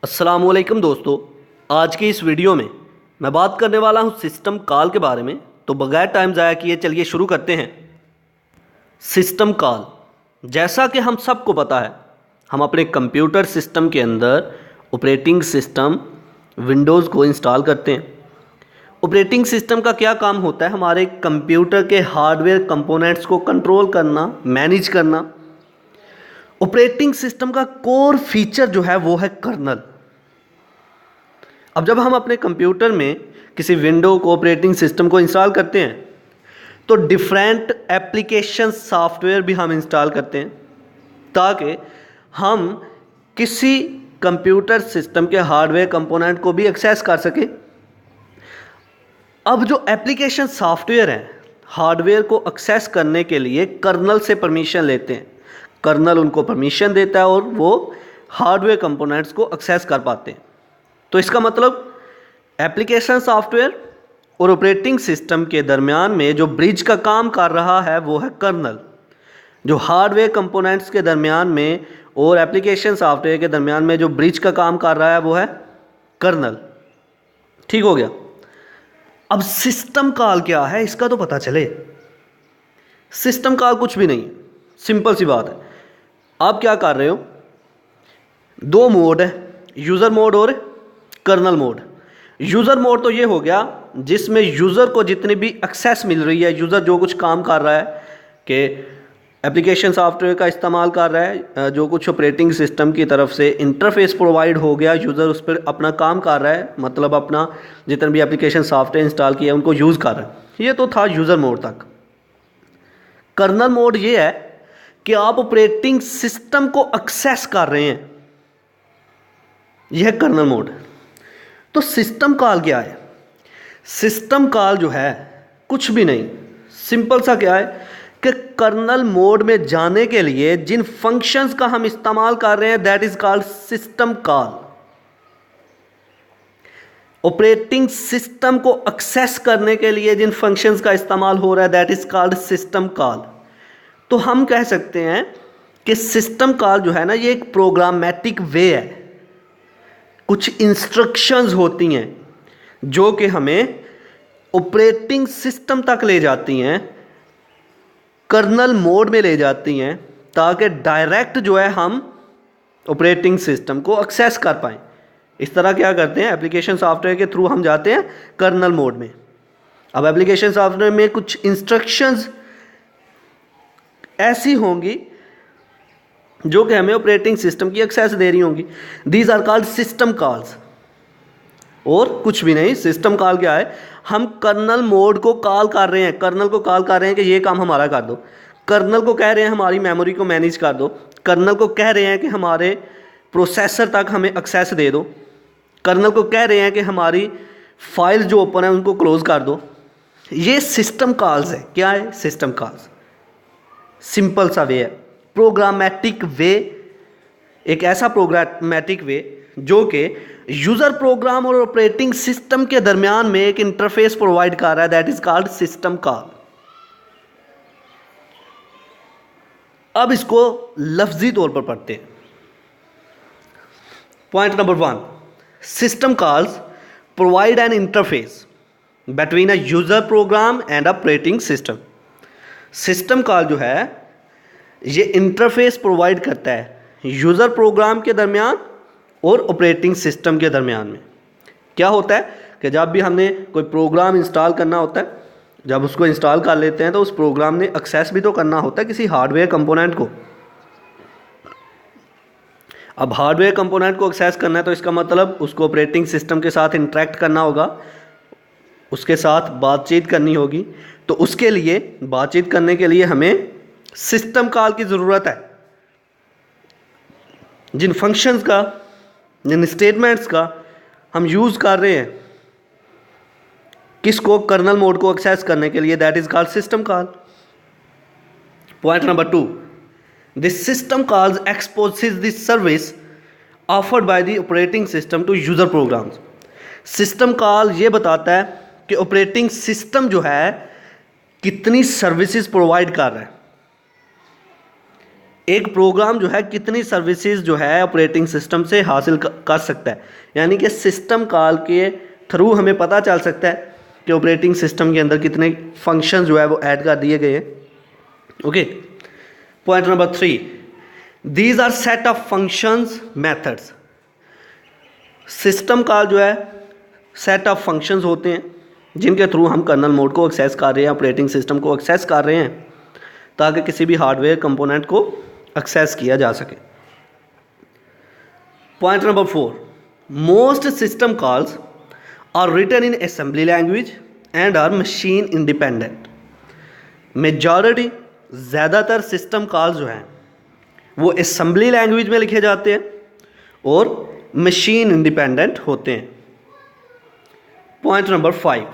अस्सलामुअलैकुम दोस्तों, आज की इस वीडियो में मैं बात करने वाला हूं सिस्टम कॉल के बारे में। तो बगैर टाइम ज़ाया किए चलिए शुरू करते हैं। सिस्टम कॉल, जैसा कि हम सबको पता है, हम अपने कंप्यूटर सिस्टम के अंदर ऑपरेटिंग सिस्टम विंडोज़ को इंस्टॉल करते हैं। ऑपरेटिंग सिस्टम का क्या काम होता है? हमारे कंप्यूटर के हार्डवेयर कंपोनेंट्स को कंट्रोल करना, मैनेज करना। ऑपरेटिंग सिस्टम का कोर फीचर जो है वो है कर्नल। अब जब हम अपने कंप्यूटर में किसी विंडो को, ऑपरेटिंग सिस्टम को इंस्टॉल करते हैं तो डिफरेंट एप्लीकेशन सॉफ्टवेयर भी हम इंस्टॉल करते हैं ताकि हम किसी कंप्यूटर सिस्टम के हार्डवेयर कंपोनेंट को भी एक्सेस कर सकें। अब जो एप्लीकेशन सॉफ्टवेयर हैं, हार्डवेयर को एक्सेस करने के लिए कर्नल से परमिशन लेते हैं। कर्नल उनको परमिशन देता है और वो हार्डवेयर कंपोनेंट्स को एक्सेस कर पाते हैं। तो इसका मतलब एप्लीकेशन सॉफ्टवेयर और ऑपरेटिंग सिस्टम के दरमियान में जो ब्रिज का काम कर रहा है वो है कर्नल। जो हार्डवेयर कंपोनेंट्स के दरमियान में और एप्लीकेशन सॉफ्टवेयर के दरमियान में जो ब्रिज का काम कर रहा है वो है कर्नल। ठीक हो गया। अब सिस्टम कॉल क्या है इसका तो पता चले। सिस्टम कॉल कुछ भी नहीं, सिंपल सी बात है। आप क्या कर रहे हो, दो मोड है, यूज़र मोड और कर्नल मोड। यूज़र मोड तो ये हो गया जिसमें यूज़र को जितनी भी एक्सेस मिल रही है, यूज़र जो कुछ काम कर रहा है कि एप्लीकेशन सॉफ्टवेयर का इस्तेमाल कर रहा है, जो कुछ ऑपरेटिंग सिस्टम की तरफ से इंटरफेस प्रोवाइड हो गया, यूज़र उस पर अपना काम कर रहा है, मतलब अपना जितने भी एप्लीकेशन सॉफ्टवेयर इंस्टॉल किया है उनको यूज़ कर रहा है। ये तो था यूज़र मोड तक। कर्नल मोड ये है कि आप ऑपरेटिंग सिस्टम को एक्सेस कर रहे हैं, यह है कर्नल मोड। तो सिस्टम कॉल क्या है? सिस्टम कॉल जो है कुछ भी नहीं, सिंपल सा क्या है कि कर्नल मोड में जाने के लिए जिन फंक्शंस का हम इस्तेमाल कर रहे हैं that is called system call. Operating system को एक्सेस करने के लिए जिन फंक्शंस का इस्तेमाल हो रहा है that is called system call. तो हम कह सकते हैं कि सिस्टम कॉल जो है ना, ये एक प्रोग्रामेटिक वे है। कुछ इंस्ट्रक्शंस होती हैं जो कि हमें ऑपरेटिंग सिस्टम तक ले जाती हैं, कर्नल मोड में ले जाती हैं, ताकि डायरेक्ट जो है हम ऑपरेटिंग सिस्टम को एक्सेस कर पाएँ। इस तरह क्या करते हैं, एप्लीकेशन सॉफ्टवेयर के थ्रू हम जाते हैं कर्नल मोड में। अब एप्लीकेशन सॉफ्टवेयर में कुछ इंस्ट्रक्शंस ऐसी होंगी जो कि हमें ऑपरेटिंग सिस्टम की एक्सेस दे रही होंगी। These are called system calls. और कुछ भी नहीं, सिस्टम कॉल क्या है, हम कर्नल मोड को कॉल कर रहे हैं, कर्नल को कॉल कर रहे हैं कि ये काम हमारा कर दो। कर्नल को कह रहे हैं हमारी मेमोरी को मैनेज कर दो। कर्नल को कह रहे हैं कि हमारे प्रोसेसर तक हमें एक्सेस दे दो। कर्नल को कह रहे हैं कि हमारी फाइल जो ओपन है उनको क्लोज कर दो। ये सिस्टम कॉल्स है। क्या है? System calls. सिंपल सा वे है, प्रोग्रामेटिक वे। एक ऐसा प्रोग्रामेटिक वे जो कि यूज़र प्रोग्राम और ऑपरेटिंग सिस्टम के दरमियान में एक इंटरफेस प्रोवाइड कर रहा है, that is called system call. अब इसको लफ्जी तौर पर पढ़ते हैं। Point number 1, system calls provide an interface between a user program and operating system. System call जो है ये इंटरफेस प्रोवाइड करता है यूज़र प्रोग्राम के दरमियान और ऑपरेटिंग सिस्टम के दरमियान में। क्या होता है कि जब भी हमने कोई प्रोग्राम इंस्टॉल करना होता है, जब उसको इंस्टॉल कर लेते हैं तो उस प्रोग्राम ने एक्सेस भी तो करना होता है किसी हार्डवेयर कंपोनेंट को। अब हार्डवेयर कंपोनेंट को एक्सेस करना है तो इसका मतलब उसको ऑपरेटिंग सिस्टम के साथ इंटरेक्ट करना होगा, उसके साथ बातचीत करनी होगी। तो उसके लिए बातचीत करने के लिए हमें सिस्टम कॉल की ज़रूरत है। जिन फंक्शंस का, जिन स्टेटमेंट्स का हम यूज़ कर रहे हैं किसको, कर्नल मोड को एक्सेस करने के लिए, that is called system call. Point number 2, this system calls exposes the service offered by the operating system to user programs. System call ये बताता है कि ऑपरेटिंग सिस्टम जो है कितनी सर्विसेज प्रोवाइड कर रहा है। एक प्रोग्राम जो है कितनी सर्विसेज जो है ऑपरेटिंग सिस्टम से हासिल कर सकता है, यानी कि सिस्टम कॉल के थ्रू हमें पता चल सकता है कि ऑपरेटिंग सिस्टम के अंदर कितने फंक्शन जो है वो ऐड कर दिए गए हैं। Okay, point number 3, these are set of functions methods. System call जो है सेट ऑफ फंक्शंस होते हैं जिनके थ्रू हम कर्नल मोड को एक्सेस कर रहे हैं, ऑपरेटिंग सिस्टम को एक्सेस कर रहे हैं, ताकि किसी भी हार्डवेयर कंपोनेंट को एक्सेस किया जा सके। Point number 4, most system calls are written in assembly language and are machine independent. Majority, ज़्यादातर सिस्टम कॉल्स जो हैं वो असेंबली लैंग्वेज में लिखे जाते हैं और मशीन इंडिपेंडेंट होते हैं। Point number 5,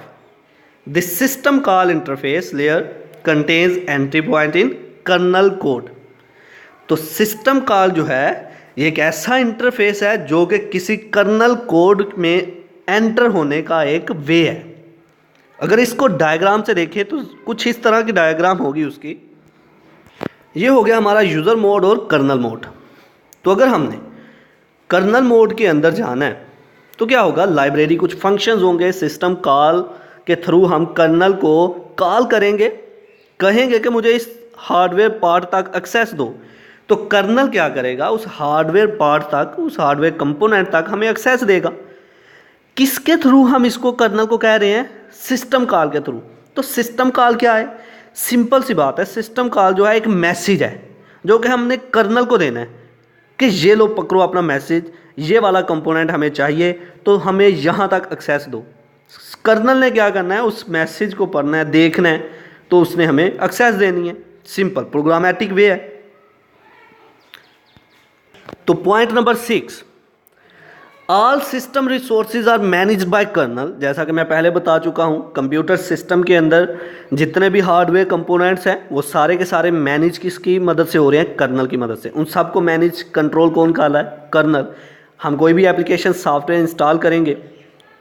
the system call interface layer contains entry point in kernel code. तो सिस्टम कॉल जो है ये एक ऐसा इंटरफेस है जो कि किसी कर्नल कोड में एंटर होने का एक वे है। अगर इसको डायग्राम से देखें तो कुछ इस तरह की डायग्राम होगी उसकी। ये हो गया हमारा यूज़र मोड और कर्नल मोड। तो अगर हमने कर्नल मोड के अंदर जाना है तो क्या होगा, लाइब्रेरी कुछ फंक्शंस होंगे, सिस्टम कॉल के थ्रू हम कर्नल को कॉल करेंगे, कहेंगे कि मुझे इस हार्डवेयर पार्ट तक एक्सेस दो। तो कर्नल क्या करेगा, उस हार्डवेयर पार्ट तक, उस हार्डवेयर कंपोनेंट तक हमें एक्सेस देगा। किसके थ्रू हम इसको कर्नल को कह रहे हैं, सिस्टम कॉल के थ्रू। तो सिस्टम कॉल क्या है, सिंपल सी बात है, सिस्टम कॉल जो है एक मैसेज है जो कि हमने कर्नल को देना है कि ये लो पकड़ो अपना मैसेज, ये वाला कंपोनेंट हमें चाहिए तो हमें यहाँ तक एक्सेस दो। कर्नल ने क्या करना है, उस मैसेज को पढ़ना है, देखना है, तो उसने हमें एक्सेस देनी है। सिंपल प्रोग्रामेटिक वे है। तो point number 6, all system resources are managed by kernel. जैसा कि मैं पहले बता चुका हूँ, कंप्यूटर सिस्टम के अंदर जितने भी हार्डवेयर कंपोनेंट्स हैं वो सारे के सारे मैनेज किसकी मदद से हो रहे हैं, कर्नल की मदद से। उन सबको मैनेज कंट्रोल कौन कर रहा है, कर्नल। हम कोई भी एप्लीकेशन सॉफ्टवेयर इंस्टॉल करेंगे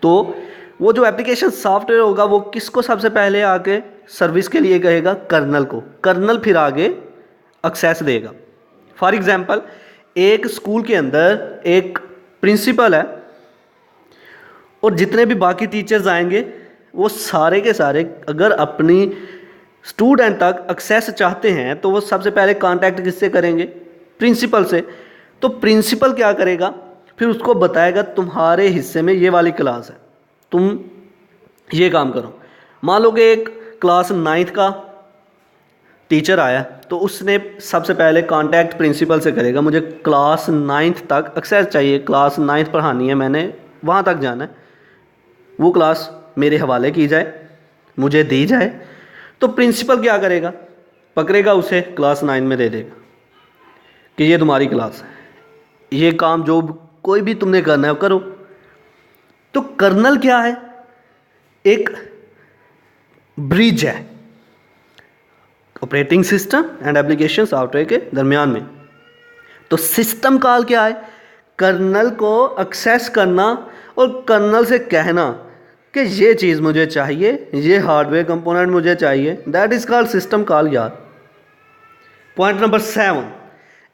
तो वो जो एप्लीकेशन सॉफ्टवेयर होगा वो किसको सबसे पहले आके सर्विस के लिए कहेगा, कर्नल को। कर्नल फिर आगे एक्सेस देगा। फॉर एग्जांपल, एक स्कूल के अंदर एक प्रिंसिपल है और जितने भी बाकी टीचर्स आएंगे वो सारे के सारे अगर अपनी स्टूडेंट तक एक्सेस चाहते हैं तो वो सबसे पहले कांटेक्ट किससे करेंगे, प्रिंसिपल से। तो प्रिंसिपल क्या करेगा, फिर उसको बताएगा तुम्हारे हिस्से में ये वाली क्लास है, तुम ये काम करो। मान लो कि एक क्लास 9th का टीचर आया तो उसने सबसे पहले कांटेक्ट प्रिंसिपल से करेगा, मुझे क्लास 9th तक एक्सेस चाहिए, क्लास 9th पढ़ानी है, मैंने वहाँ तक जाना है, वो क्लास मेरे हवाले की जाए, मुझे दी जाए। तो प्रिंसिपल क्या करेगा, पकड़ेगा उसे, क्लास 9 में दे देगा कि ये तुम्हारी क्लास है, ये काम जो कोई भी तुमने करना है करो। तो कर्नल क्या है, एक ब्रिज है operating system and application software के दरमियान में। तो सिस्टम कॉल क्या है, कर्नल को एक्सेस करना और कर्नल से कहना कि ये चीज़ मुझे चाहिए, ये हार्डवेयर कंपोनेंट मुझे चाहिए, that is called system call यार। Point number 7,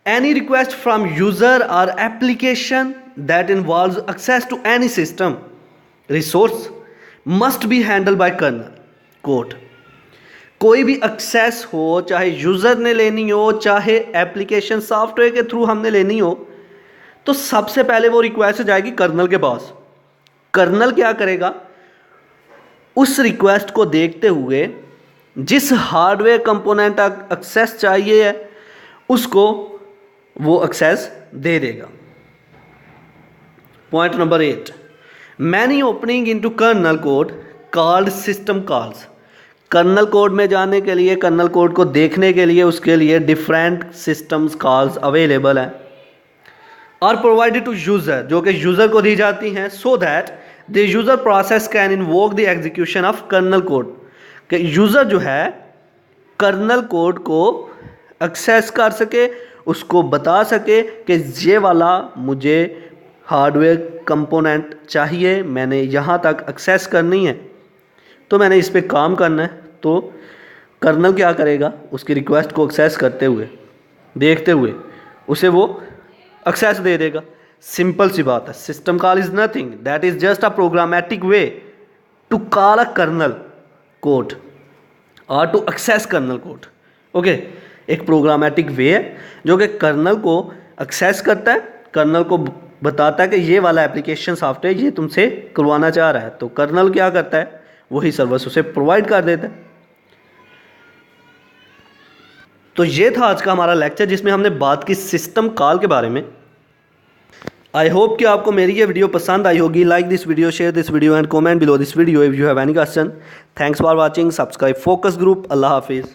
any request from user और application that involves access to any system resource must be handle by kernel code. कोई भी एक्सेस हो, चाहे यूज़र ने लेनी हो, चाहे एप्लीकेशन सॉफ्टवेयर के थ्रू हमने लेनी हो, तो सबसे पहले वो रिक्वेस्ट जाएगी कर्नल के पास। कर्नल क्या करेगा, उस रिक्वेस्ट को देखते हुए जिस हार्डवेयर कंपोनेंट तक एक्सेस चाहिए है उसको वो एक्सेस दे देगा। Point number 8, many opening into kernel code called system calls. Kernel code में जाने के लिए, कर्नल कोड को देखने के लिए, उसके लिए डिफरेंट सिस्टम्स कॉल्स अवेलेबल हैं और प्रोवाइडेड टू यूज़र, जो कि यूज़र को दी जाती हैं, so that the user process can invoke the execution of kernel code. कि यूज़र जो है कर्नल कोड को एक्सेस कर सके, उसको बता सके कि ये वाला मुझे हार्डवेयर कंपोनेंट चाहिए, मैंने यहाँ तक एक्सेस करनी है, तो मैंने इस पे काम करना है। तो कर्नल क्या करेगा, उसकी रिक्वेस्ट को एक्सेस करते हुए देखते हुए उसे वो एक्सेस दे देगा। सिंपल सी बात है। System call is nothing, that is just a programmatic way to call a kernel code और to access kernel code. Okay, एक प्रोग्रामेटिक वे है जो कि कर्नल को एक्सेस करता है, कर्नल को बताता है कि ये वाला एप्लीकेशन सॉफ्टवेयर ये तुमसे करवाना चाह रहा है, तो कर्नल क्या करता है, वही सर्विस उसे प्रोवाइड कर देता है। तो ये था आज का हमारा लेक्चर जिसमें हमने बात की सिस्टम कॉल के बारे में। आई होप कि आपको मेरी ये वीडियो पसंद आई होगी। Like this video, share this video and comment below this video if you have any question. Thanks for watching. Subscribe focus group. अल्लाह हाफिज़।